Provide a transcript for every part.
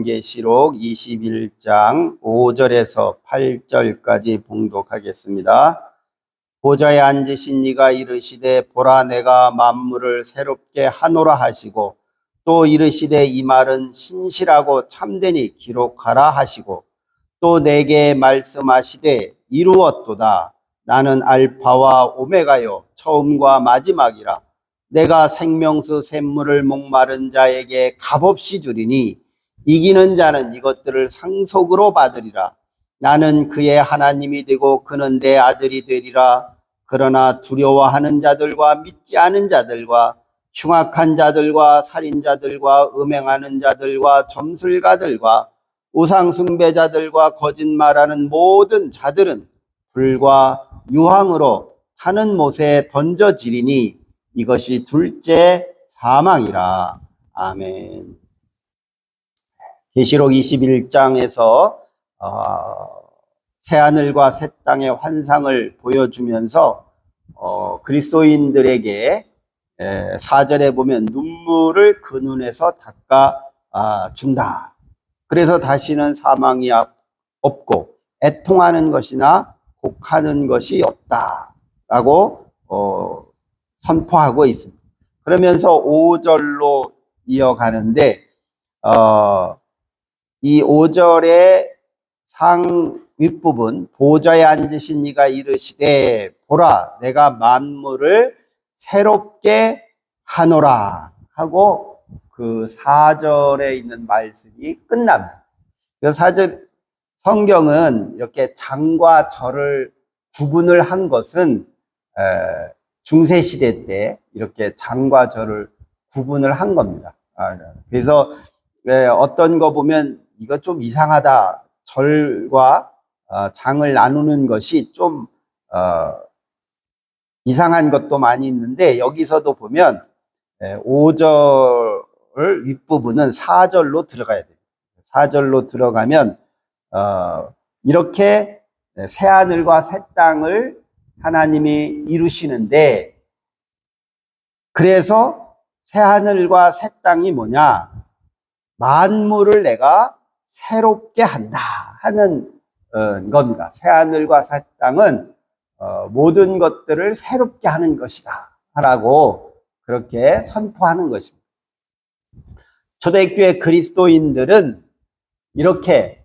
계시록 21장 5절에서 8절까지 봉독하겠습니다. 보좌에 앉으신 이가 이르시되 보라 내가 만물을 새롭게 하노라 하시고 또 이르시되 이 말은 신실하고 참되니 기록하라 하시고 또 내게 말씀하시되 이루었도다. 나는 알파와 오메가요 처음과 마지막이라. 내가 생명수 샘물을 목마른 자에게 값없이 주리니 이기는 자는 이것들을 상속으로 받으리라. 나는 그의 하나님이 되고 그는 내 아들이 되리라. 그러나 두려워하는 자들과 믿지 않은 자들과 흉악한 자들과 살인자들과 음행하는 자들과 점술가들과 우상숭배자들과 거짓말하는 모든 자들은 불과 유황으로 타는 못에 던져지리니 이것이 둘째 사망이라. 아멘. 계시록 21장에서 새하늘과 새 땅의 환상을 보여주면서 그리스도인들에게 4절에 보면 눈물을 그 눈에서 닦아 준다. 그래서 다시는 사망이 없고 애통하는 것이나 곡하는 것이 없다라고 선포하고 있습니다. 그러면서 5절로 이어가는데 이 5절의 상 윗부분 보좌에 앉으신 이가 이르시되 보라 내가 만물을 새롭게 하노라 하고 그 4절에 있는 말씀이 끝납니다. 그 4절 성경은 이렇게 장과 절을 구분을 한 것은 중세시대 때 이렇게 장과 절을 구분을 한 겁니다. 그래서 어떤 거 보면 이거 좀 이상하다. 절과 장을 나누는 것이 좀 이상한 것도 많이 있는데 여기서도 보면 5절 윗부분은 4절로 들어가야 돼요. 4절로 들어가면 이렇게 새하늘과 새 땅을 하나님이 이루시는데 그래서 새하늘과 새 땅이 뭐냐? 만물을 내가 새롭게 한다 하는 겁니다. 새하늘과 새 땅은 모든 것들을 새롭게 하는 것이다 라고 그렇게 선포하는 것입니다. 초대교회 그리스도인들은 이렇게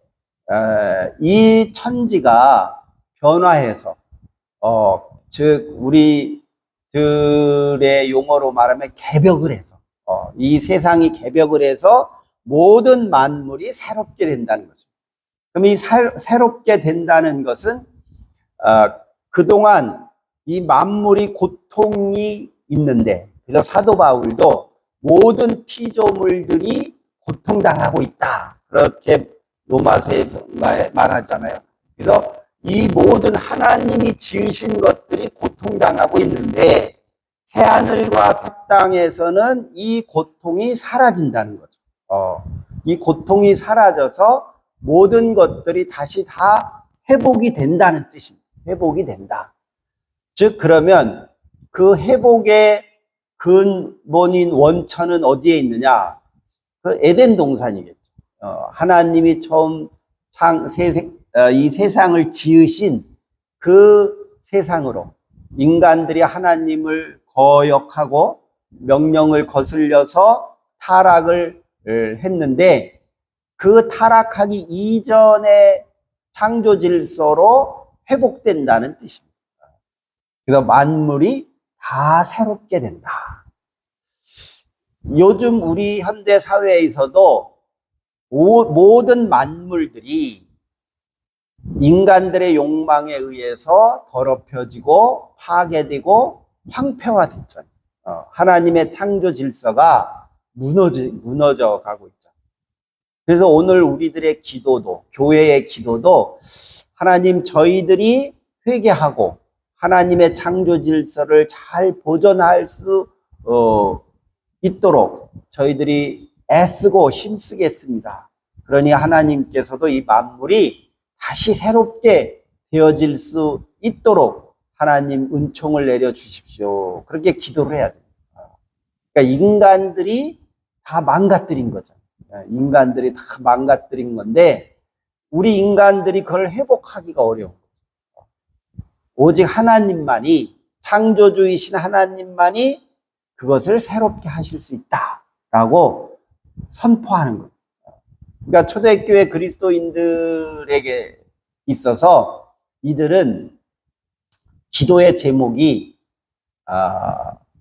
이 천지가 변화해서 즉 우리들의 용어로 말하면 개벽을 해서 이 세상이 개벽을 해서 모든 만물이 새롭게 된다는 것입니다. 그럼 이 새롭게 된다는 것은 그동안 이 만물이 고통이 있는데 그래서 사도 바울도 모든 피조물들이 고통당하고 있다 그렇게 로마서에서 말하잖아요. 그래서 이 모든 하나님이 지으신 것들이 고통당하고 있는데 새하늘과 새 땅에서는 이 고통이 사라진다는 거죠. 이 고통이 사라져서 모든 것들이 다시 다 회복이 된다는 뜻입니다. 회복이 된다. 즉 그러면 그 회복의 근본인 원천은 어디에 있느냐? 그 에덴 동산이겠죠. 하나님이 처음 이 세상을 지으신 그 세상으로 인간들이 하나님을 거역하고 명령을 거슬려서 타락을 했는데 그 타락하기 이전의 창조 질서로 회복된다는 뜻입니다. 그래서 만물이 다 새롭게 된다. 요즘 우리 현대 사회에서도 모든 만물들이 인간들의 욕망에 의해서 더럽혀지고 파괴되고 황폐화됐잖아요. 하나님의 창조 질서가 무너져 가고 있죠. 그래서 오늘 우리들의 기도도 교회의 기도도 하나님 저희들이 회개하고 하나님의 창조 질서를 잘 보존할 수 있도록 저희들이 애쓰고 힘쓰겠습니다. 그러니 하나님께서도 이 만물이 다시 새롭게 되어질 수 있도록 하나님 은총을 내려 주십시오. 그렇게 기도를 해야 돼요. 그러니까 인간들이 다 망가뜨린 거죠. 인간들이 다 망가뜨린 건데 우리 인간들이 그걸 회복하기가 어려워. 오직 하나님만이, 창조주이신 하나님만이 그것을 새롭게 하실 수 있다라고 선포하는 거예요. 그러니까 초대교회 그리스도인들에게 있어서 이들은 기도의 제목이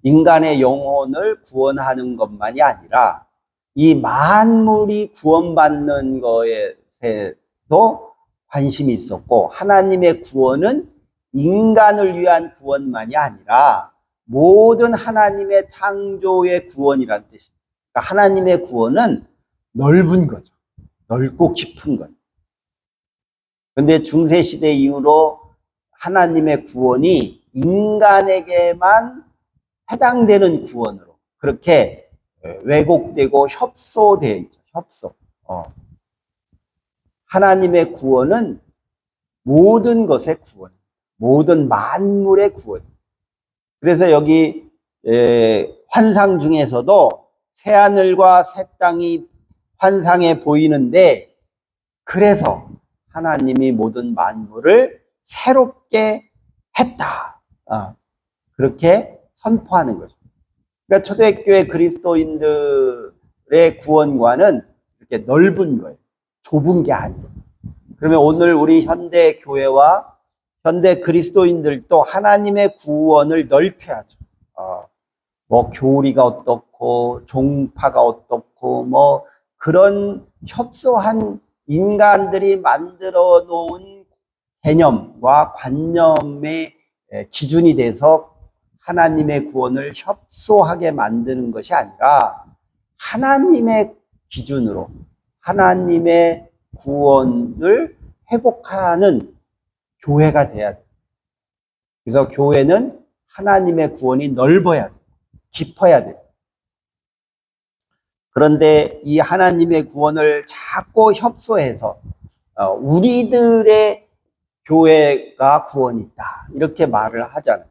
인간의 영혼을 구원하는 것만이 아니라 이 만물이 구원받는 것에도 관심이 있었고, 하나님의 구원은 인간을 위한 구원만이 아니라 모든 하나님의 창조의 구원이라는 뜻입니다. 그러니까 하나님의 구원은 넓은 거죠. 넓고 깊은 거예요. 그런데 중세시대 이후로 하나님의 구원이 인간에게만 해당되는 구원으로 그렇게 왜곡되고 협소되어 있죠. 협소. 하나님의 구원은 모든 것의 구원, 모든 만물의 구원. 그래서 여기 환상 중에서도 새하늘과 새 땅이 환상에 보이는데, 그래서 하나님이 모든 만물을 새롭게 했다. 그렇게 선포하는 거죠. 그러니까 초대교회 그리스도인들의 구원관은 이렇게 넓은 거예요. 좁은 게 아니에요. 그러면 오늘 우리 현대 교회와 현대 그리스도인들도 하나님의 구원을 넓혀야죠. 뭐 교리가 어떻고 종파가 어떻고 뭐 그런 협소한 인간들이 만들어 놓은 개념과 관념의 기준이 돼서 하나님의 구원을 협소하게 만드는 것이 아니라 하나님의 기준으로 하나님의 구원을 회복하는 교회가 돼야 돼요. 그래서 교회는 하나님의 구원이 넓어야 돼요. 깊어야 돼요. 그런데 이 하나님의 구원을 자꾸 협소해서 우리들의 교회가 구원이 있다 이렇게 말을 하잖아요.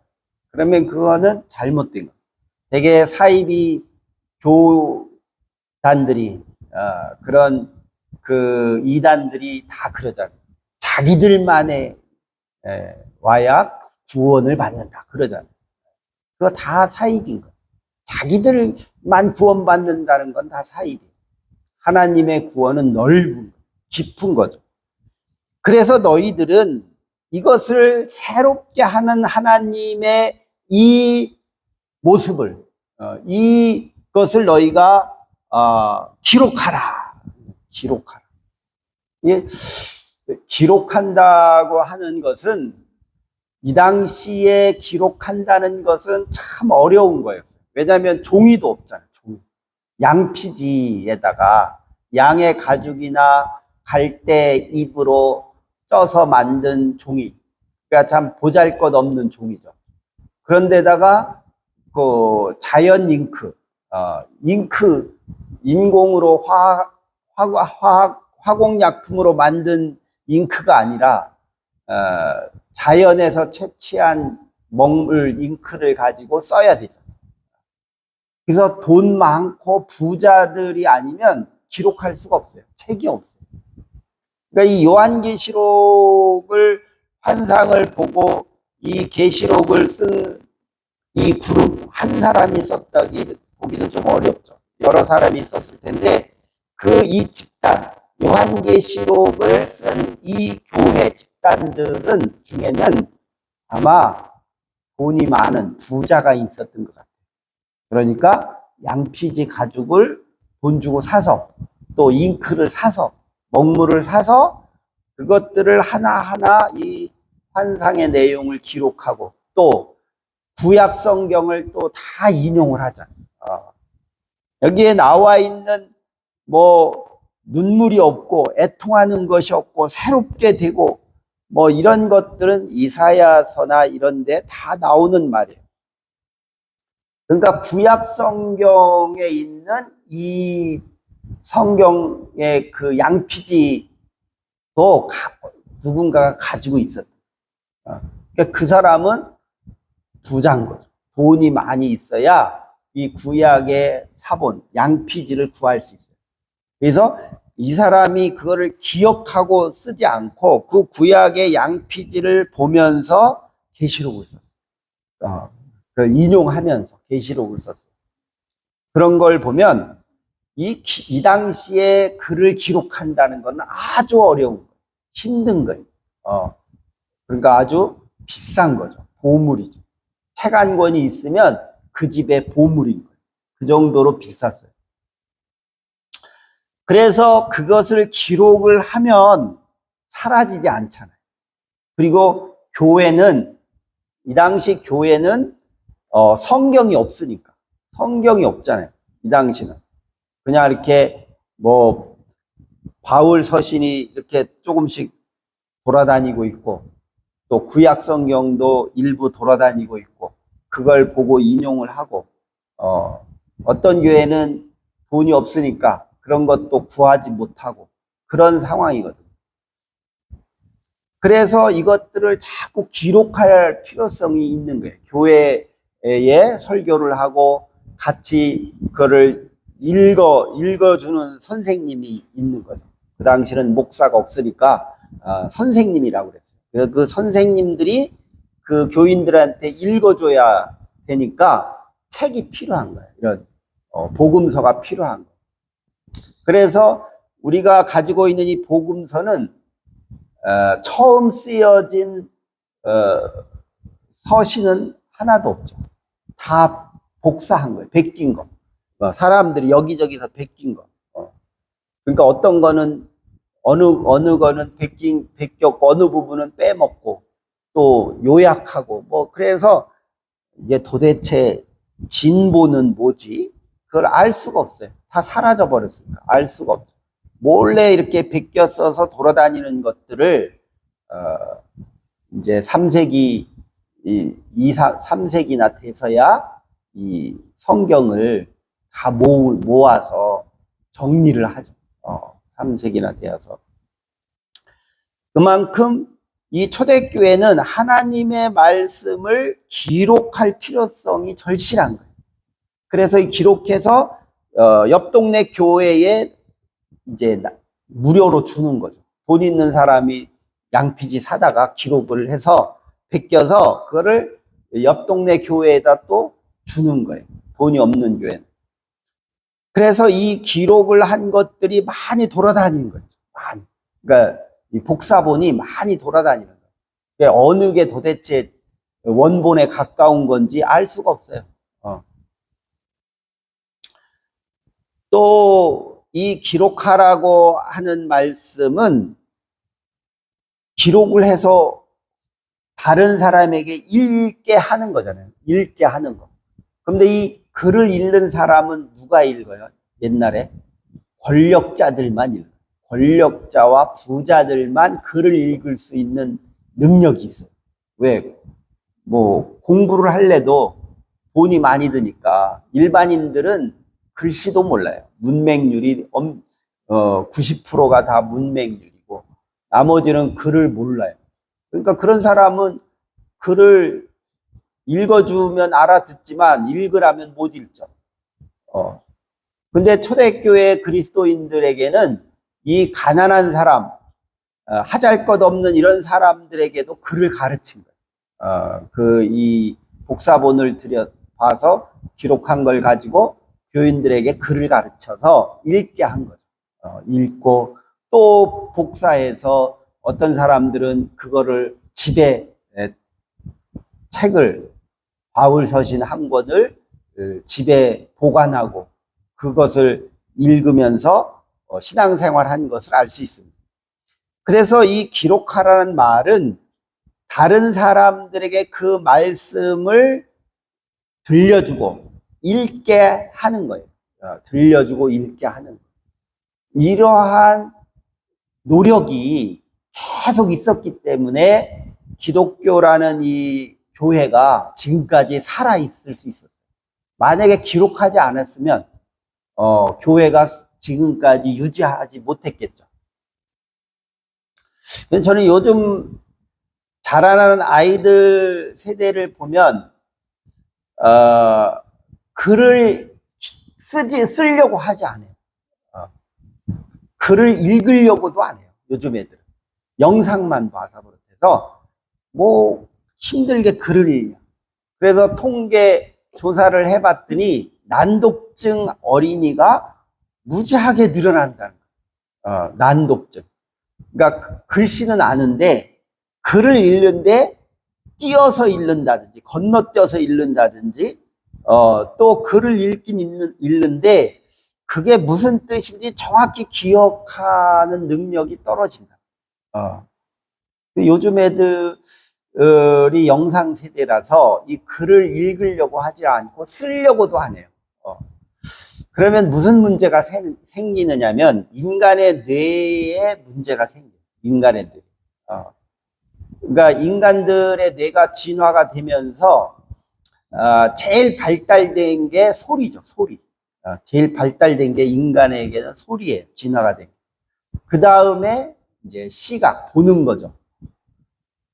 그러면 그거는 잘못된 거예요. 되게 사이비 교단들이 그런 그 이단들이 다 그러잖아요. 자기들만의 와야 구원을 받는다 그러잖아요. 그거 다 사이비인 거예요. 자기들만 구원받는다는 건 다 사이비예요. 하나님의 구원은 넓은, 깊은 거죠. 그래서 너희들은 이것을 새롭게 하는 하나님의 이 모습을, 이것을 너희가 기록하라. 기록하라. 예, 기록한다고 하는 것은 이 당시에 기록한다는 것은 참 어려운 거였어요. 왜냐하면 종이도 없잖아요. 종이. 양피지에다가 양의 가죽이나 갈대 잎으로 쪄서 만든 종이. 그러니까 참 보잘것없는 종이죠. 그런데다가 그 자연 잉크, 인공으로 화공약품으로 만든 잉크가 아니라 자연에서 채취한 먹물 잉크를 가지고 써야 되죠. 그래서 돈 많고 부자들이 아니면 기록할 수가 없어요. 책이 없어요. 그러니까 이 요한계시록을 환상을 보고 이 계시록을 쓴 이 그룹 한 사람이 썼다기 보기는 좀 어렵죠. 여러 사람이 썼을 텐데 이 집단, 요한계시록을 쓴 이 교회 집단들은 중에는 아마 돈이 많은 부자가 있었던 것 같아요. 그러니까 양피지 가죽을 돈 주고 사서 또 잉크를 사서 먹물을 사서 그것들을 하나하나 이 환상의 내용을 기록하고 또 구약 성경을 또 다 인용을 하잖아요. 여기에 나와 있는 뭐 눈물이 없고 애통하는 것이 없고 새롭게 되고 뭐 이런 것들은 이사야서나 이런 데 다 나오는 말이에요. 그러니까 구약 성경에 있는 이 성경의 그 양피지도 누군가가 가지고 있었다. 그러니까 그 사람은 부자인 거죠. 돈이 많이 있어야 이 구약의 사본, 양피지를 구할 수 있어요. 그래서 이 사람이 그거를 기억하고 쓰지 않고 그 구약의 양피지를 보면서 계시록을 썼어요. 그걸 인용하면서 계시록을 썼어요. 그런 걸 보면 이 당시에 글을 기록한다는 건 아주 어려운 거예요. 힘든 거예요. 그러니까 아주 비싼 거죠. 보물이죠. 책 한 권이 있으면 그 집의 보물인 거예요. 그 정도로 비쌌어요. 그래서 그것을 기록을 하면 사라지지 않잖아요. 그리고 교회는, 이 당시 교회는 성경이 없으니까. 성경이 없잖아요. 이 당시는. 그냥 이렇게 뭐 바울 서신이 이렇게 조금씩 돌아다니고 있고, 또 구약 성경도 일부 돌아다니고 있고, 그걸 보고 인용을 하고, 어떤 교회는 돈이 없으니까 그런 것도 구하지 못하고 그런 상황이거든요. 그래서 이것들을 자꾸 기록할 필요성이 있는 거예요. 교회에 설교를 하고 같이 그거를 읽어주는 선생님이 있는 거죠. 그 당시는 목사가 없으니까 선생님이라고 그랬어요. 그 선생님들이 그 교인들한테 읽어줘야 되니까 책이 필요한 거예요. 이런 복음서가 필요한 거예요. 그래서 우리가 가지고 있는 이 복음서는 처음 쓰여진 서신은 하나도 없죠. 다 복사한 거예요. 베낀 거. 사람들이 여기저기서 베낀 거. 그러니까 어떤 거는 어느 거는 베꼈고 어느 부분은 빼먹고 또 요약하고 뭐 그래서 이게 도대체 진보는 뭐지? 그걸 알 수가 없어요. 다 사라져 버렸으니까 알 수가 없죠. 몰래 이렇게 베껴 써서 돌아다니는 것들을 이제 3세기 3세기나 돼서야 이 성경을 다 모아서 정리를 하죠. 3세기나 되어서. 그만큼 이 초대교회는 하나님의 말씀을 기록할 필요성이 절실한 거예요. 그래서 이 기록해서 옆 동네 교회에 이제 무료로 주는 거죠. 돈 있는 사람이 양피지 사다가 기록을 해서 베껴서 그거를 옆 동네 교회에다 또 주는 거예요. 돈이 없는 교회는. 그래서 이 기록을 한 것들이 많이 돌아다니는 거죠. 많이. 그러니까 이 복사본이 많이 돌아다니는 거예요. 그러니까 어느 게 도대체 원본에 가까운 건지 알 수가 없어요. 또 이 기록하라고 하는 말씀은 기록을 해서 다른 사람에게 읽게 하는 거잖아요. 읽게 하는 거. 그런데 이 글을 읽는 사람은 누가 읽어요? 옛날에 권력자들만 읽어요. 권력자와 부자들만 글을 읽을 수 있는 능력이 있어요. 왜? 뭐 공부를 할래도 돈이 많이 드니까 일반인들은 글씨도 몰라요. 문맹률이 90%가 다 문맹률이고 나머지는 글을 몰라요. 그러니까 그런 사람은 글을 읽어주면 알아듣지만 읽으라면 못 읽죠. 근데 초대교회 그리스도인들에게는 이 가난한 사람, 하잘것없는 이런 사람들에게도 글을 가르친 거예요. 이 복사본을 들여봐서 기록한 걸 가지고 교인들에게 글을 가르쳐서 읽게 한 거죠. 읽고 또 복사해서 어떤 사람들은 그거를 집에 책을 바울 서신 한 권을 집에 보관하고 그것을 읽으면서 신앙생활 한 것을 알 수 있습니다. 그래서 이 기록하라는 말은 다른 사람들에게 그 말씀을 들려주고 읽게 하는 거예요. 들려주고 읽게 하는 거예요. 이러한 노력이 계속 있었기 때문에 기독교라는 이 교회가 지금까지 살아있을 수 있었어요. 만약에 기록하지 않았으면 교회가 지금까지 유지하지 못했겠죠. 저는 요즘 자라나는 아이들 세대를 보면 글을 쓰려고 하지 않아요. 글을 읽으려고도 안 해요. 요즘 애들은. 영상만 봐서 그렇대서 뭐 힘들게 글을 읽냐. 그래서 통계 조사를 해봤더니 난독증 어린이가 무지하게 늘어난다는 거예요. 난독증. 그러니까 글씨는 아는데 글을 읽는데 띄어서 읽는다든지 건너뛰어서 읽는다든지 또 글을 읽는데 그게 무슨 뜻인지 정확히 기억하는 능력이 떨어진다. 요즘 애들이 영상 세대라서 이 글을 읽으려고 하지 않고 쓰려고도 하네요. 그러면 무슨 문제가 생기느냐면 인간의 뇌에 문제가 생겨요. 인간의 뇌. 그러니까 인간들의 뇌가 진화가 되면서 제일 발달된 게 소리죠. 소리. 제일 발달된 게 인간에게는 소리예요. 진화가 된 게. 그 다음에 이제 시각, 보는 거죠.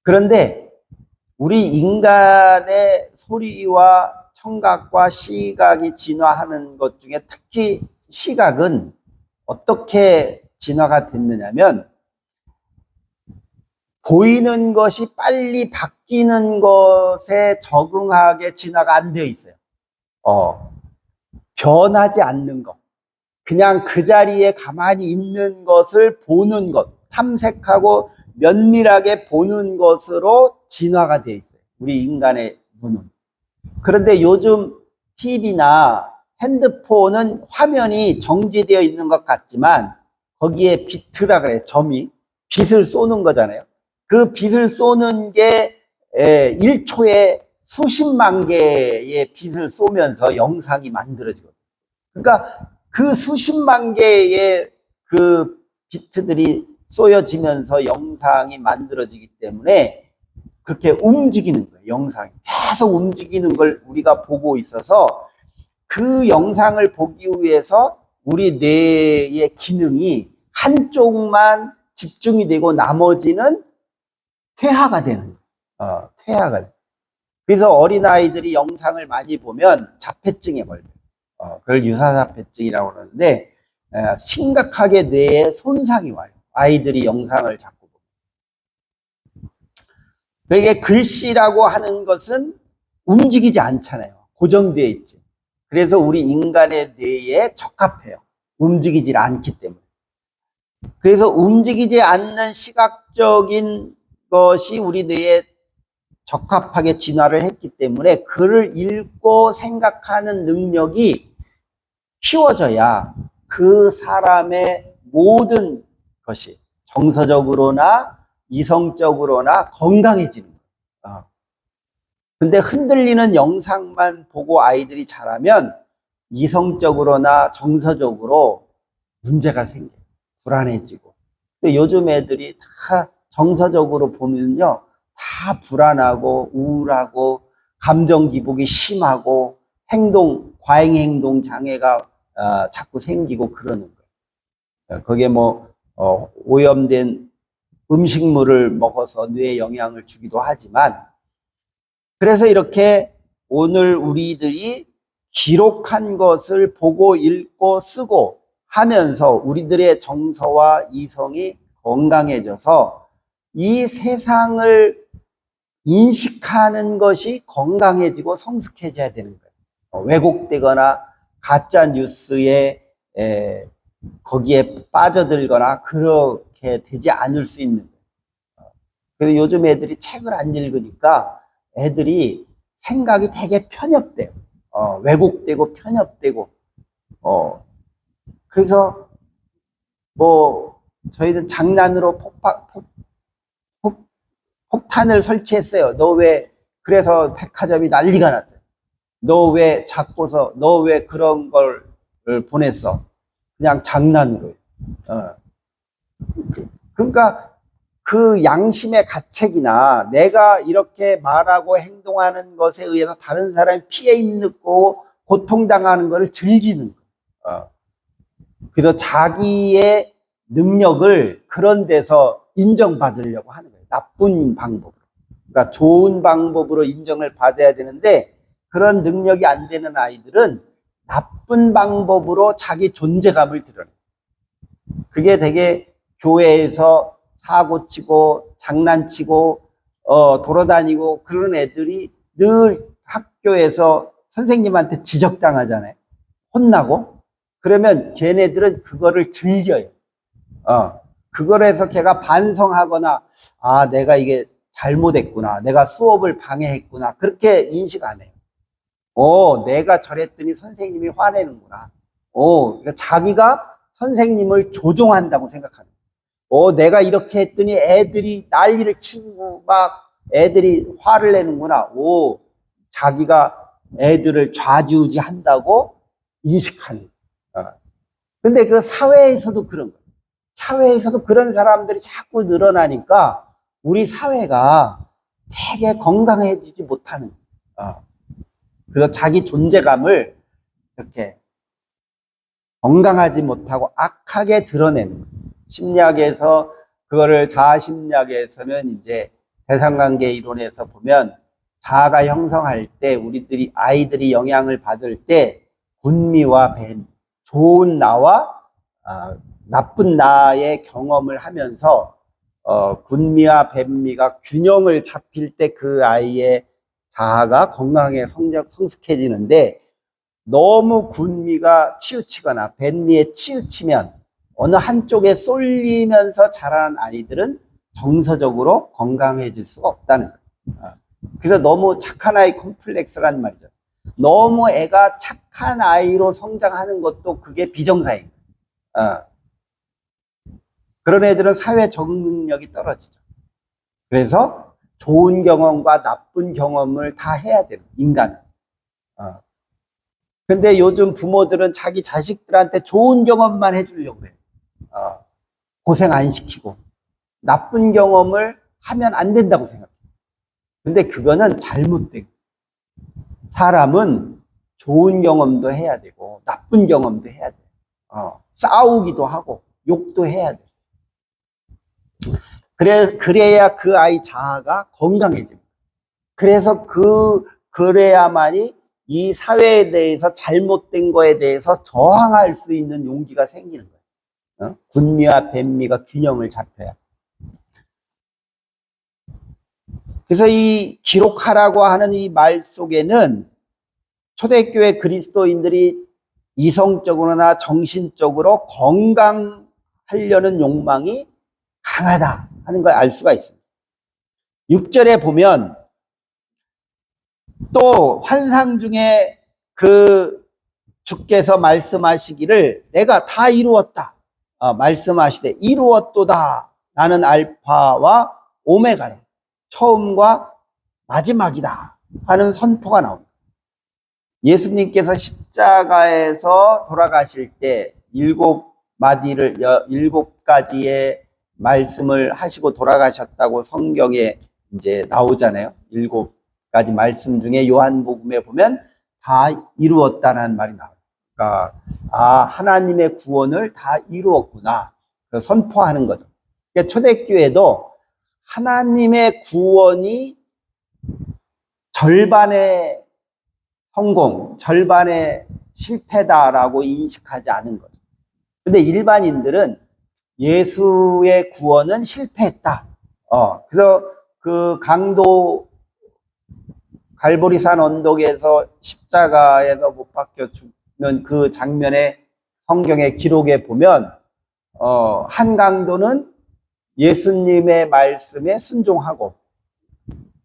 그런데 우리 인간의 소리와 청각과 시각이 진화하는 것 중에 특히 시각은 어떻게 진화가 됐느냐면 보이는 것이 빨리 바뀌는 것에 적응하게 진화가 안 되어 있어요. 변하지 않는 것. 그냥 그 자리에 가만히 있는 것을 보는 것. 탐색하고 면밀하게 보는 것으로 진화가 되어 있어요. 우리 인간의 눈은. 그런데 요즘 TV나 핸드폰은 화면이 정지되어 있는 것 같지만 거기에 비트라 그래요. 점이. 빛을 쏘는 거잖아요. 그 빛을 쏘는 게 1초에 수십만 개의 빛을 쏘면서 영상이 만들어지거든요. 그러니까 그 수십만 개의 그 비트들이 쏘여지면서 영상이 만들어지기 때문에 그렇게 움직이는 거예요. 영상이 계속 움직이는 걸 우리가 보고 있어서 그 영상을 보기 위해서 우리 뇌의 기능이 한쪽만 집중이 되고 나머지는 퇴화가 되는 거예요. 퇴화가 돼요. 그래서 어린아이들이 영상을 많이 보면 자폐증에 걸려요. 그걸 유사자폐증이라고 그러는데 심각하게 뇌에 손상이 와요. 아이들이 영상을 자꾸 보면. 그게 글씨라고 하는 것은 움직이지 않잖아요. 고정되어 있지. 그래서 우리 인간의 뇌에 적합해요. 움직이질 않기 때문에. 그래서 움직이지 않는 시각적인 것이 우리 뇌에 적합하게 진화를 했기 때문에 글을 읽고 생각하는 능력이 키워져야 그 사람의 모든 것이 정서적으로나 이성적으로나 건강해지는 거예요. 근데 흔들리는 영상만 보고 아이들이 자라면 이성적으로나 정서적으로 문제가 생겨요. 불안해지고. 근데 요즘 애들이 다 정서적으로 보면요. 다 불안하고 우울하고 감정 기복이 심하고 과잉행동 장애가 자꾸 생기고 그러는 거예요. 그게 뭐 오염된 음식물을 먹어서 뇌에 영향을 주기도 하지만 그래서 이렇게 오늘 우리들이 기록한 것을 보고 읽고 쓰고 하면서 우리들의 정서와 이성이 건강해져서 이 세상을 인식하는 것이 건강해지고 성숙해져야 되는 거예요. 왜곡되거나 가짜 뉴스에 거기에 빠져들거나 그렇게 되지 않을 수 있는 거예요. 그래서 요즘 애들이 책을 안 읽으니까 애들이 생각이 되게 편협돼요. 왜곡되고 편협되고 그래서 뭐 저희는 장난으로 폭탄을 설치했어요. 너 왜 그래서 백화점이 난리가 났대. 너 왜 자고서 너 왜 그런 걸 보냈어. 그냥 장난으로. 그러니까 그 양심의 가책이나 내가 이렇게 말하고 행동하는 것에 의해서 다른 사람이 피해 입고 고통당하는 것을 즐기는 거예요. 그래서 자기의 능력을 그런 데서 인정받으려고 하는 거예요. 나쁜 방법으로. 그러니까 좋은 방법으로 인정을 받아야 되는데 그런 능력이 안 되는 아이들은 나쁜 방법으로 자기 존재감을 드러내요. 그게 되게 교회에서 사고 치고 장난치고 돌아다니고 그런 애들이 늘 학교에서 선생님한테 지적당하잖아요. 혼나고. 그러면 걔네들은 그거를 즐겨요. 그걸 해서 걔가 반성하거나, 아, 내가 이게 잘못했구나. 내가 수업을 방해했구나. 그렇게 인식 안 해요. 내가 저랬더니 선생님이 화내는구나. 그러니까 자기가 선생님을 조종한다고 생각하는 거예요. 내가 이렇게 했더니 애들이 난리를 치고 막 애들이 화를 내는구나. 자기가 애들을 좌지우지 한다고 인식하는 거예요. 근데 그 사회에서도 그런 거예요. 사회에서도 그런 사람들이 자꾸 늘어나니까 우리 사회가 되게 건강해지지 못하는 거예요. 그래서 자기 존재감을 이렇게 건강하지 못하고 악하게 드러내는 거예요. 심리학에서 그거를 자아심리학에서는 이제 대상관계 이론에서 보면 자아가 형성할 때 우리들이 아이들이 영향을 받을 때 군미와 뱀, 좋은 나와 나쁜 나의 경험을 하면서 군미와 뱀미가 균형을 잡힐 때 그 아이의 자아가 건강하게 성숙해지는데 너무 군미가 치우치거나 뱀미에 치우치면 어느 한쪽에 쏠리면서 자라는 아이들은 정서적으로 건강해질 수가 없다는 거예요. 그래서 너무 착한 아이 콤플렉스라는 말이죠. 너무 애가 착한 아이로 성장하는 것도 그게 비정상인 거예요. 그런 애들은 사회 적응 능력이 떨어지죠. 그래서 좋은 경험과 나쁜 경험을 다 해야 되는 인간은. 근데 요즘 부모들은 자기 자식들한테 좋은 경험만 해주려고 해요. 고생 안 시키고 나쁜 경험을 하면 안 된다고 생각해요. 근데 그거는 잘못된 거예요. 사람은 좋은 경험도 해야 되고 나쁜 경험도 해야 돼요. 싸우기도 하고 욕도 해야 돼요. 그래야 그 아이 자아가 건강해집니다. 그래서 그래야만이 이 사회에 대해서 잘못된 거에 대해서 저항할 수 있는 용기가 생기는 거예요. 군미와 뱀미가 균형을 잡혀야. 그래서 이 기록하라고 하는 이 말 속에는 초대교회 그리스도인들이 이성적으로나 정신적으로 건강하려는 욕망이 강하다 하는 걸 알 수가 있습니다. 6절에 보면 또 환상 중에 그 주께서 말씀하시기를 내가 다 이루었다. 말씀하시되 이루었도다. 나는 알파와 오메가다. 처음과 마지막이다. 하는 선포가 나옵니다. 예수님께서 십자가에서 돌아가실 때 7가지의 말씀을 하시고 돌아가셨다고 성경에 이제 나오잖아요. 7가지 말씀 중에 요한복음에 보면 다 이루었다는 말이 나와요. 그러니까 하나님의 구원을 다 이루었구나. 선포하는 거죠. 그러니까 초대교회도 하나님의 구원이 절반의 성공, 절반의 실패다라고 인식하지 않은 거죠. 근데 일반인들은 예수의 구원은 실패했다. 그래서 그 강도 갈보리산 언덕에서 십자가에서 못 박혀 죽는 그 장면의 성경의 기록에 보면 한 강도는 예수님의 말씀에 순종하고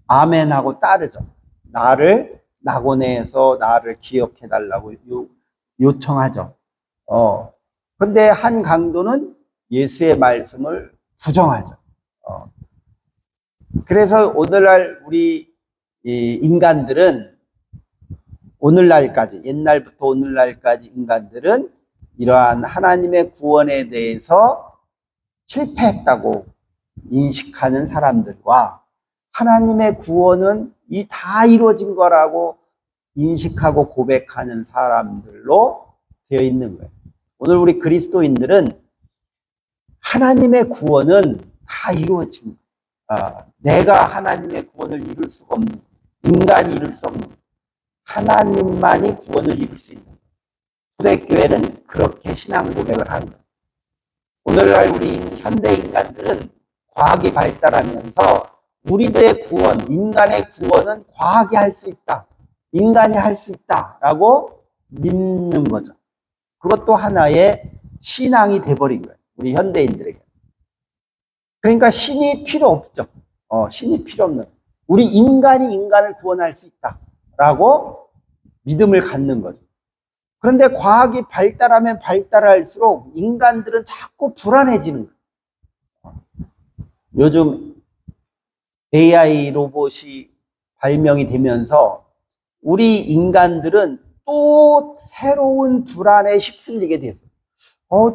아멘하고 따르죠. 나를 낙원에서 나를 기억해 달라고 요청하죠. 근데 한 강도는 예수의 말씀을 부정하죠. 그래서 오늘날 우리 인간들은 오늘날까지 옛날부터 오늘날까지 인간들은 이러한 하나님의 구원에 대해서 실패했다고 인식하는 사람들과 하나님의 구원은 다 이루어진 거라고 인식하고 고백하는 사람들로 되어 있는 거예요. 오늘 우리 그리스도인들은 하나님의 구원은 다 이루어진 거예요. 내가 하나님의 구원을 이룰 수가 없는, 인간이 이룰 수 없는, 하나님만이 구원을 이룰 수 있는 거예요. 초대교회는 그렇게 신앙 고백을 하는 거예요. 오늘날 우리 현대 인간들은 과학이 발달하면서 우리들의 구원, 인간의 구원은 과학이 할 수 있다. 인간이 할 수 있다라고 믿는 거죠. 그것도 하나의 신앙이 돼버린 거예요. 우리 현대인들에게. 그러니까 신이 필요 없죠. 신이 필요 없는. 우리 인간이 인간을 구원할 수 있다라고 믿음을 갖는 거죠. 그런데 과학이 발달하면 발달할수록 인간들은 자꾸 불안해지는 거예요. 요즘 AI 로봇이 발명이 되면서 우리 인간들은 또 새로운 불안에 휩쓸리게 됐어요.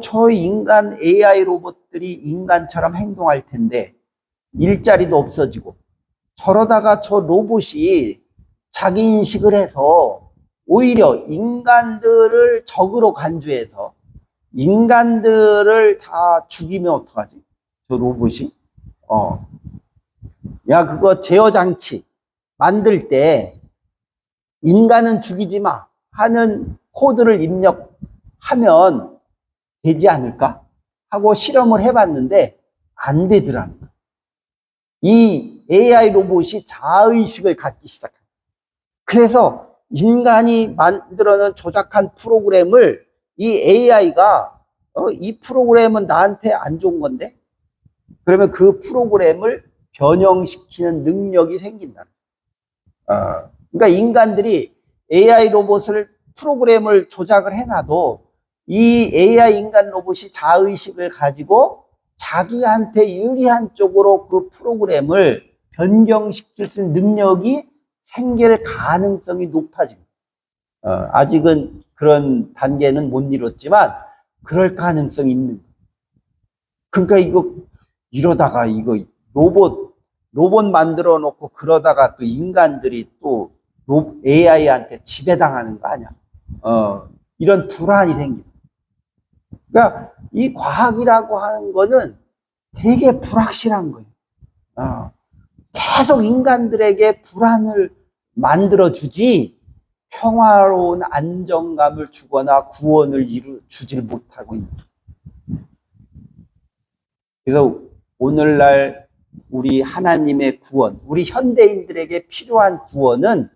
저 인간 AI 로봇들이 인간처럼 행동할 텐데 일자리도 없어지고 저러다가 저 로봇이 자기 인식을 해서 오히려 인간들을 적으로 간주해서 인간들을 다 죽이면 어떡하지? 저 로봇이? 야, 그거 제어 장치 만들 때 인간은 죽이지 마 하는 코드를 입력하면 되지 않을까? 하고 실험을 해봤는데 안 되더라는 거예요. 이 AI 로봇이 자의식을 갖기 시작합니다. 그래서 인간이 만들어놓은 조작한 프로그램을 이 AI가 이 프로그램은 나한테 안 좋은 건데? 그러면 그 프로그램을 변형시키는 능력이 생긴다. 그러니까 인간들이 AI 로봇을 프로그램을 조작을 해놔도 이 AI 인간 로봇이 자의식을 가지고 자기한테 유리한 쪽으로 그 프로그램을 변경시킬 수 있는 능력이 생길 가능성이 높아집니다. 아직은 그런 단계는 못 이뤘지만 그럴 가능성이 있는 거예요. 그러니까 이러다가 로봇 만들어 놓고 그러다가 또 인간들이 또 AI한테 지배당하는 거 아니야. 이런 불안이 생깁니다. 그러니까 이 과학이라고 하는 거는 되게 불확실한 거예요. 계속 인간들에게 불안을 만들어주지 평화로운 안정감을 주거나 구원을 주질 못하고 있는 거예요. 그래서 오늘날 우리 하나님의 구원, 우리 현대인들에게 필요한 구원은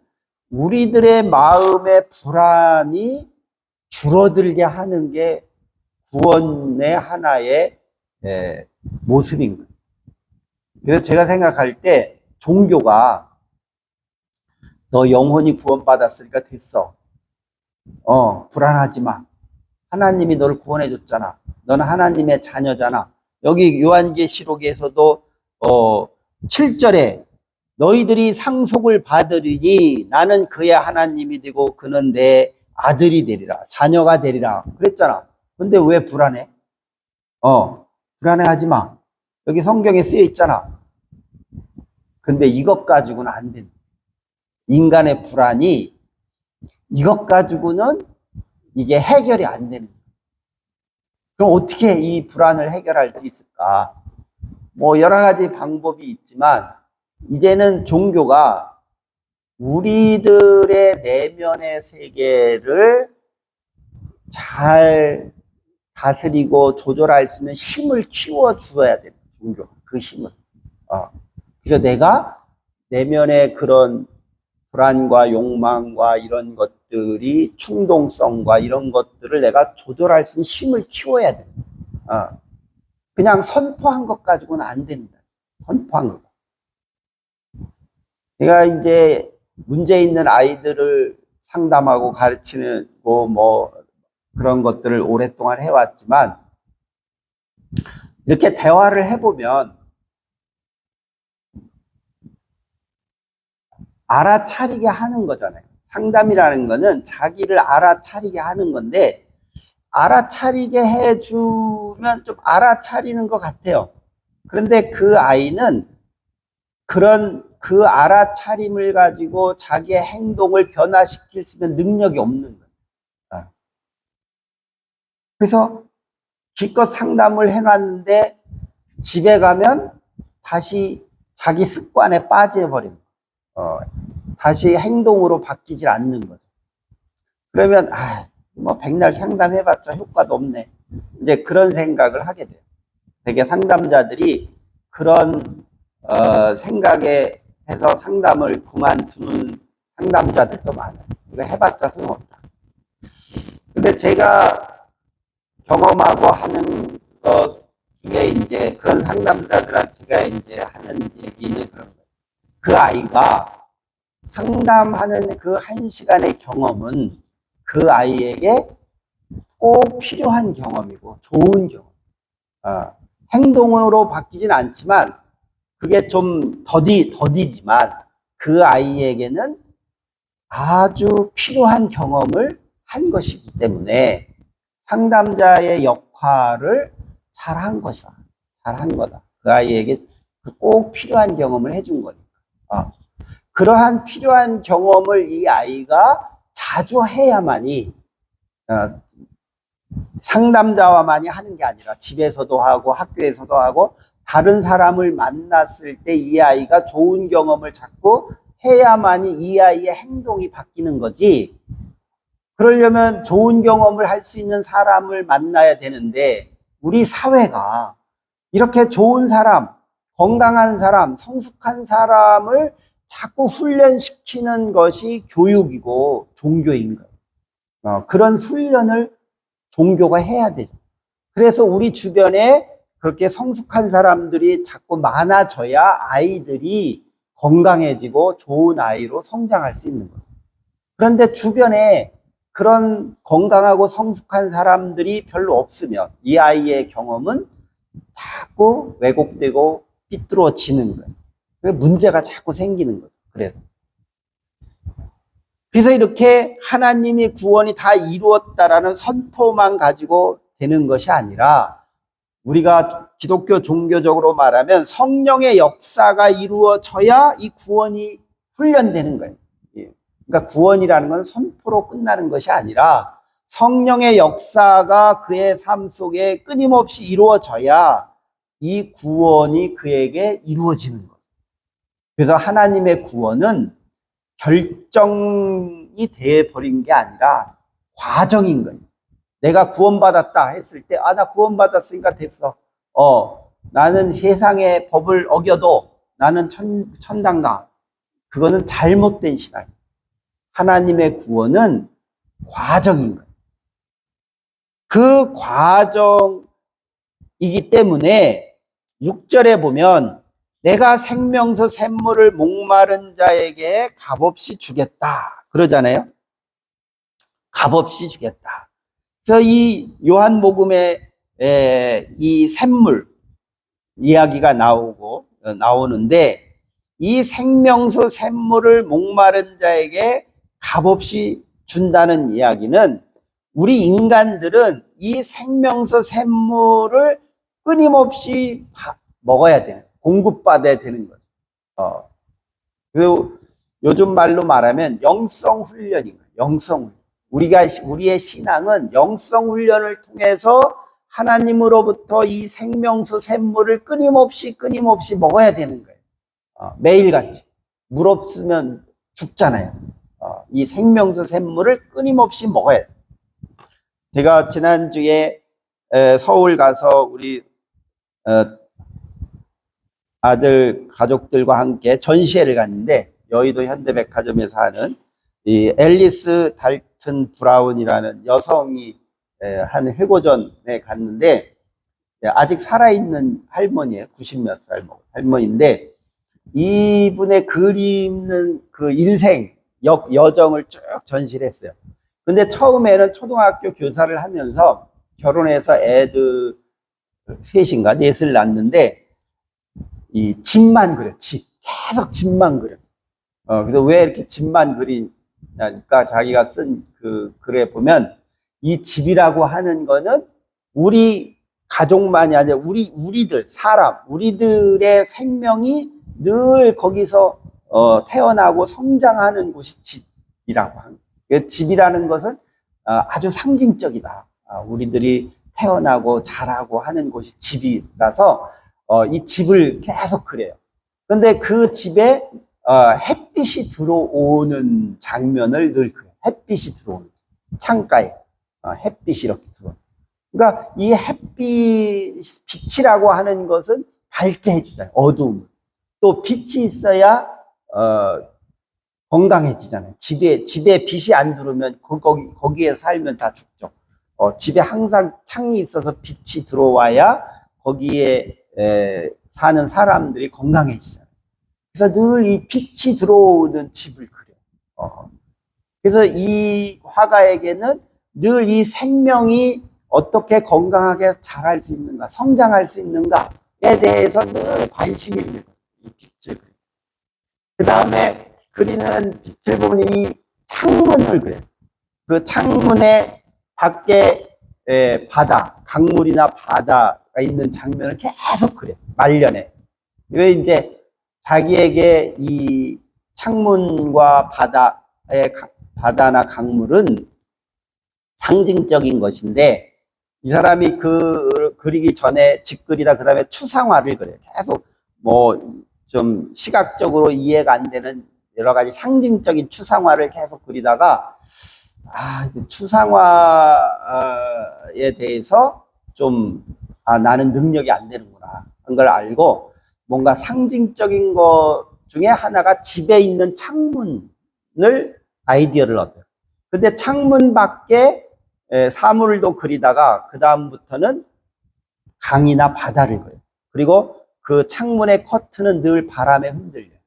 우리들의 마음의 불안이 줄어들게 하는 게 구원의 하나의 모습인 거예요. 그래서 제가 생각할 때 종교가 너 영혼이 구원받았으니까 됐어. 불안하지 마. 하나님이 너를 구원해 줬잖아. 너는 하나님의 자녀잖아. 여기 요한계시록에서도 7절에 너희들이 상속을 받으리니 나는 그의 하나님이 되고 그는 내 아들이 되리라. 자녀가 되리라. 그랬잖아. 근데 왜 불안해? 불안해하지 마. 여기 성경에 쓰여 있잖아. 근데 이것 가지고는 안 된다. 인간의 불안이 이것 가지고는 이게 해결이 안 되는 거야. 그럼 어떻게 이 불안을 해결할 수 있을까? 뭐 여러 가지 방법이 있지만 이제는 종교가 우리들의 내면의 세계를 잘 다스리고 조절할 수 있는 힘을 키워주어야 돼요. 종교가. 그 힘을. 그래서 내가 내면의 그런 불안과 욕망과 이런 것들이 충동성과 이런 것들을 내가 조절할 수 있는 힘을 키워야 돼. 그냥 선포한 것 가지고는 안 된다. 선포한 것. 내가 이제 문제 있는 아이들을 상담하고 가르치는 뭐 그런 것들을 오랫동안 해왔지만 이렇게 대화를 해보면 알아차리게 하는 거잖아요. 상담이라는 거는 자기를 알아차리게 하는 건데 알아차리게 해주면 좀 알아차리는 것 같아요. 그런데 그 아이는 그 알아차림을 가지고 자기의 행동을 변화시킬 수 있는 능력이 없는 거예요. 그래서 기껏 상담을 해놨는데 집에 가면 다시 자기 습관에 빠져버립니다. 다시 행동으로 바뀌질 않는 거죠. 그러면 뭐 백날 상담해봤자 효과도 없네. 이제 그런 생각을 하게 돼요. 되게 상담자들이 그런 생각에 해서 상담을 그만두는 상담자들도 많아요. 이거 해봤자 소용없다. 근데 제가 경험하고 하는 것 중에 이제 그런 상담자들한테 제가 이제 하는 얘기는 그런 거예요. 그 아이가 상담하는 그 1시간의 경험은 그 아이에게 꼭 필요한 경험이고 좋은 경험. 행동으로 바뀌진 않지만 그게 좀 더디지만 그 아이에게는 아주 필요한 경험을 한 것이기 때문에 상담자의 역할을 잘한 것이다. 잘한 거다. 그 아이에게 꼭 필요한 경험을 해준 거니까. 그러한 필요한 경험을 이 아이가 자주 해야만이 상담자와만이 하는 게 아니라 집에서도 하고 학교에서도 하고 다른 사람을 만났을 때 이 아이가 좋은 경험을 자꾸 해야만이 이 아이의 행동이 바뀌는 거지. 그러려면 좋은 경험을 할 수 있는 사람을 만나야 되는데 우리 사회가 이렇게 좋은 사람, 건강한 사람, 성숙한 사람을 자꾸 훈련시키는 것이 교육이고 종교인 거예요. 그런 훈련을 종교가 해야 되죠. 그래서 우리 주변에 그렇게 성숙한 사람들이 자꾸 많아져야 아이들이 건강해지고 좋은 아이로 성장할 수 있는 거예요. 그런데 주변에 그런 건강하고 성숙한 사람들이 별로 없으면 이 아이의 경험은 자꾸 왜곡되고 삐뚤어지는 거예요. 문제가 자꾸 생기는 거예요. 그래서 이렇게 하나님이 구원이 다 이루었다라는 선포만 가지고 되는 것이 아니라 우리가 기독교 종교적으로 말하면 성령의 역사가 이루어져야 이 구원이 훈련되는 거예요. 그러니까 구원이라는 건 선포로 끝나는 것이 아니라 성령의 역사가 그의 삶 속에 끊임없이 이루어져야 이 구원이 그에게 이루어지는 거예요. 그래서 하나님의 구원은 결정이 되어버린 게 아니라 과정인 거예요. 내가 구원받았다 했을 때, 나 구원받았으니까 됐어. 나는 세상의 법을 어겨도 나는 천당 가. 그거는 잘못된 신앙이에요. 하나님의 구원은 과정인 거예요. 그 과정이기 때문에 6절에 보면 내가 생명수 샘물을 목마른 자에게 값없이 주겠다 그러잖아요. 값없이 주겠다. 그래서 이 요한복음에 이 샘물 이야기가 나오는데 이 생명수 샘물을 목마른 자에게 값없이 준다는 이야기는 우리 인간들은 이 생명수 샘물을 끊임없이 먹어야 되는, 공급받아야 되는 거죠. 그리고 요즘 말로 말하면 영성 훈련인 거예요. 영성 훈련. 우리의 신앙은 영성 훈련을 통해서 하나님으로부터 이 생명수 샘물을 끊임없이 먹어야 되는 거예요. 매일같이. 물 없으면 죽잖아요. 이 생명수 샘물을 끊임없이 먹어야 돼요. 제가 지난주에 서울 가서 우리 아들 가족들과 함께 전시회를 갔는데 여의도 현대백화점에서 하는 이 앨리스 달튼 브라운이라는 여성이 한 회고전에 갔는데 아직 살아있는 할머니예요. 90몇 살 할머니인데 이분의 그리는 그 인생 여정을 쭉 전시를 했어요. 근데 처음에는 초등학교 교사를 하면서 결혼해서 애들 셋인가 넷을 낳는데 이 집만 그려. 계속 집만 그렸어. 그래서 왜 이렇게 집만 그리냐니까 자기가 쓴 그 글에 보면 이 집이라고 하는 거는 우리 가족만이 아니라 우리들의 생명이 늘 거기서 태어나고 성장하는 곳이 집이라고 하는 거예요. 집이라는 것은 아주 상징적이다. 우리들이 태어나고 자라고 하는 곳이 집이라서 이 집을 계속 그래요. 근데 그 집에 햇빛이 들어오는 장면을 늘 그래요. 햇빛이 들어오는 창가에 햇빛이 이렇게 들어오는. 그러니까 이 빛이라고 하는 것은 밝게 해주잖아요. 어두움. 또 빛이 있어야 건강해지잖아요. 집에 빛이 안 들어오면 거기에 살면 다 죽죠. 집에 항상 창이 있어서 빛이 들어와야 거기에 사는 사람들이 건강해지잖아요. 그래서 늘 이 빛이 들어오는 집을 그려요. 그래서 이 화가에게는 늘 이 생명이 어떻게 건강하게 자랄 수 있는가, 성장할 수 있는가에 대해서 늘 관심이 있는 거예요. 이 빛을 그려요. 그 다음에 그리는 빛을 보면 이 창문을 그려요. 그 창문의 밖에 바다, 강물이나 바다가 있는 장면을 계속 그려요. 말년에. 왜 이제 자기에게 이 창문과 바다나 강물은 상징적인 것인데, 이 사람이 그리기 전에 직글이다, 그 다음에 추상화를 그려요. 계속 좀 시각적으로 이해가 안 되는 여러 가지 상징적인 추상화를 계속 그리다가, 추상화에 대해서 좀, 나는 능력이 안 되는구나. 그런 걸 알고, 뭔가 상징적인 것 중에 하나가 집에 있는 창문을 아이디어를 얻어요. 근데 창문 밖에 사물도 그리다가 그 다음부터는 강이나 바다를 그려요. 그리고 그 창문의 커튼은 늘 바람에 흔들려요.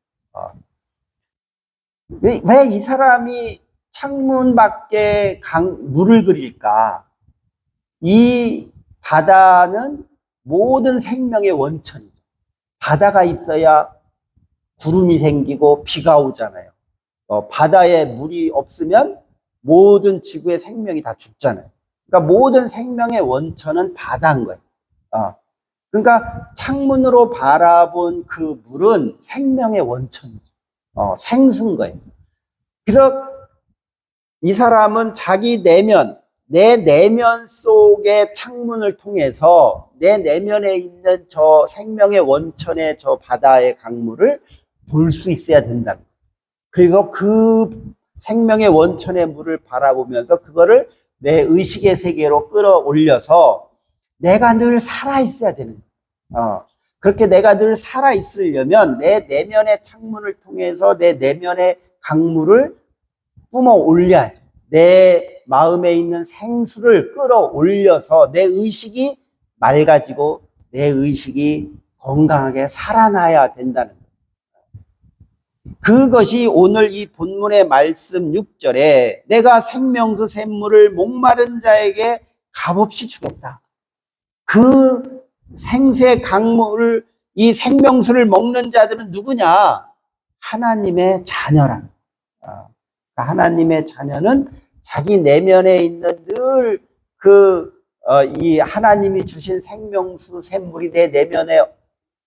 왜 이 사람이 창문 밖에 물을 그릴까? 이 바다는 모든 생명의 원천이죠. 바다가 있어야 구름이 생기고 비가 오잖아요. 바다에 물이 없으면 모든 지구의 생명이 다 죽잖아요. 그러니까 모든 생명의 원천은 바다인 거예요. 그러니까 창문으로 바라본 그 물은 생명의 원천이죠. 생수인 거예요. 그래서 이 사람은 자기 내 내면 속의 창문을 통해서 내 내면에 있는 저 생명의 원천의 저 바다의 강물을 볼 수 있어야 된다. 그리고 그 생명의 원천의 물을 바라보면서 그거를 내 의식의 세계로 끌어올려서 내가 늘 살아있어야 되는 거예요. 그렇게 내가 늘 살아있으려면 내 내면의 창문을 통해서 내 내면의 강물을 뿜어 올려야죠. 내 마음에 있는 생수를 끌어올려서 내 의식이 맑아지고 내 의식이 건강하게 살아나야 된다는 거예요. 그것이 오늘 이 본문의 말씀 6절에 내가 생명수 샘물을 목마른 자에게 값없이 주겠다. 그 생수의 강물을, 이 생명수를 먹는 자들은 누구냐? 하나님의 자녀라. 하나님의 자녀는 자기 내면에 있는 늘 이 하나님이 주신 생명수 샘물이 내 내면에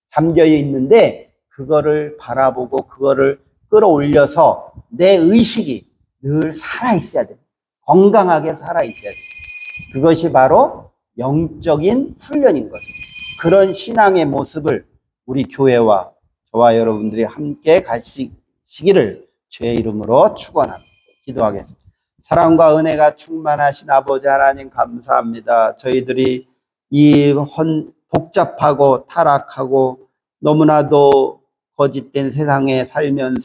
잠겨 있는데 그거를 바라보고 그거를 끌어올려서 내 의식이 늘 살아있어야 돼. 건강하게 살아있어야 돼. 그것이 바로 영적인 훈련인 거죠. 그런 신앙의 모습을 우리 교회와 저와 여러분들이 함께 가시기를 주의 이름으로 축원합니다. 기도하겠습니다. 사랑과 은혜가 충만하신 아버지 하나님 감사합니다. 저희들이 이 복잡하고 타락하고 너무나도 거짓된 세상에 살면서